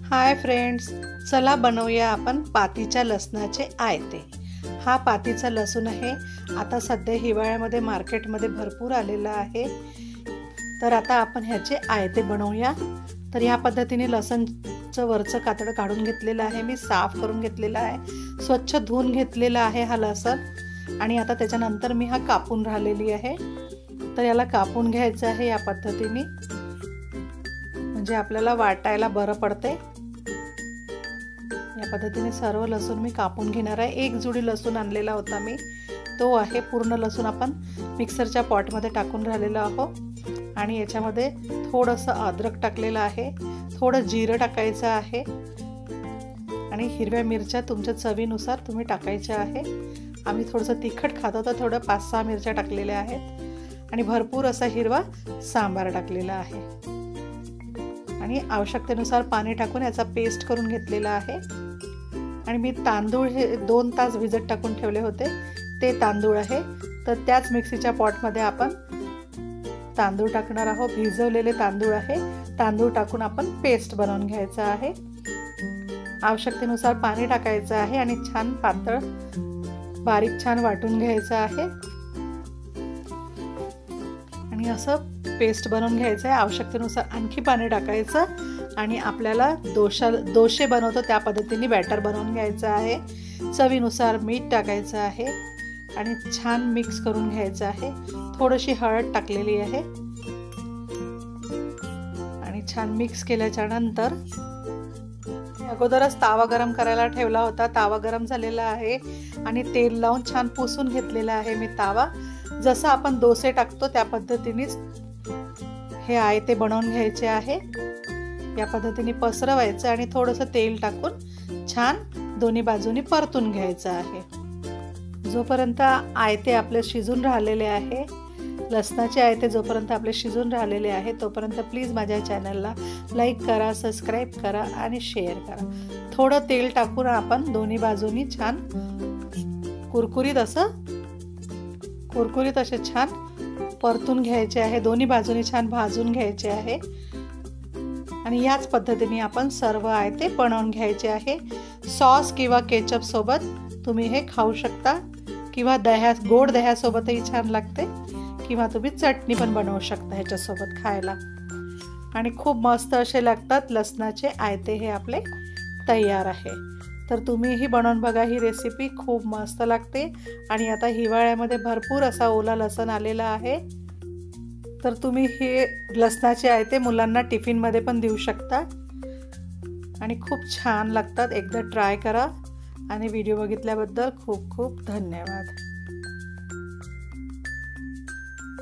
Hi friends, चला बनवूया आपण पातीच्या लसणाचे आयते। हा पातीचा लसूण आहे। आता सध्या हिवाळ्यामध्ये मार्केटमध्ये भरपूर आलेला आहे। तर आता आपण ह्याचे आयते बनवूया। तर ह्या पद्धतीने लसणचं वरचं कातड काढून घेतलेलं आहे, मी साफ करून घेतलेला आहे, स्वच्छ धुवून घेतलेला आहे हा लसण। आणि आता त्याच्यानंतर मी हा कापून राहिलेली आहे। तर याला कापून घ्यायचं आहे या पद्धतीने, म्हणजे आपल्याला वाटायला बरं पडते। या पद्धतीने सर्व लसूण मी कापून घेणार आहे। एक जुडी लसूण आणलेला होता मी, तो आहे। पूर्ण लसूण आपण मिक्सरच्या पॉटमध्ये टाकून राहिलेलो आहोत। आणि याच्यामध्ये थोडंसं अद्रक टाकलेलं आहे, थोडं जिरं टाकायचं आहे आणि हिरव्या मिरच्या तुमच्या चवीनुसार तुम्ही टाकायच्या आहे। आम्ही थोडंसं तिखट खातो तर थोडं 5-6 मिरच्या टाकलेल्या आहेत आणि भरपूर असा हिरवा सांबार टाकलेला आहे। आणि आवश्यकतेनुसार पाणी टाकून याचा पेस्ट करून घेतलेला आहे। आणि मी तांदूळ हे 2 तास भिजत टाकून ठेवले होते, ते तांदूळ आहे। तर त्याच मिक्सीच्या पॉटमध्ये आपण तांदूळ टाकणार आहोत, भिजवलेले तांदूळ आहे। तांदूळ टाकून आपण पेस्ट बनवून घ्यायचं आहे। आवश्यकतेनुसार पाणी टाकायचं आहे आणि छान पातळ बारीक छान वाटून घ्यायचं आहे आणि असं पेस्ट बनवून घ्यायचं आहे। आवश्यकतेनुसार आणखी पाणी टाकायचं आणि आपल्याला डोसे बनवतो त्या पद्धतीने बॅटर बनवून घ्यायचं आहे। चवीनुसार मीठ टाकायचं आहे आणि छान मिक्स करून घ्यायचं आहे। थोडीशी हळद टाकलेली आहे आणि छान मिक्स केल्याच्या नंतर अगोदरच तावा गरम करायला ठेवला होता। तावा गरम झालेला आहे आणि तेल लावून छान पुसून घेतलेला आहे मी तावा। जसं आपण डोसे टाकतो त्या पद्धतीनेच हे आयते बनवून घ्यायचे आहे। या पद्धतीने पसरवायचं आणि थोडंसं तेल टाकून छान दोन्ही बाजूनी परतून घ्यायचं आहे। जोपर्यंत आयते आपले शिजून राहिलेले आहे, लसणाचे आयते जोपर्यंत आपले शिजून राहिलेले आहे, तोपर्यंत प्लीज माझ्या चॅनलला लाईक करा, सबस्क्राईब करा आणि शेअर करा। थोडं तेल टाकून आपण दोन्ही बाजूनी छान कुरकुरीत असे छान परतून घ्यायचे आहे। दोन्ही बाजूनी छान भाजून घ्यायचे आहे आणि याच पद्धतीने आपण सर्व आयते बनवून घ्यायचे आहे। सॉस किंवा केचप सोबत तुम्ही हे खाऊ शकता किंवा गोड दह्यासोबतही छान लागते, किंवा तुम्ही चटणी पण बनवू शकता ह्याच्यासोबत खायला आणि खूप मस्त असे लागतात। लसणाचे आयते हे आपले तयार आहे। तर तुम्हीही बनवून बघा, ही रेसिपी खूप मस्त लागते। आणि आता हिवाळ्यामध्ये भरपूर असा ओला लसण आलेला आहे, तर तुम्ही हे लसणाचे आयते मुलांना टिफिनमध्ये पण देऊ शकता आणि खूप छान लागतात। एकदा ट्राय करा आणि व्हिडिओ बघितल्याबद्दल खूप खूप धन्यवाद।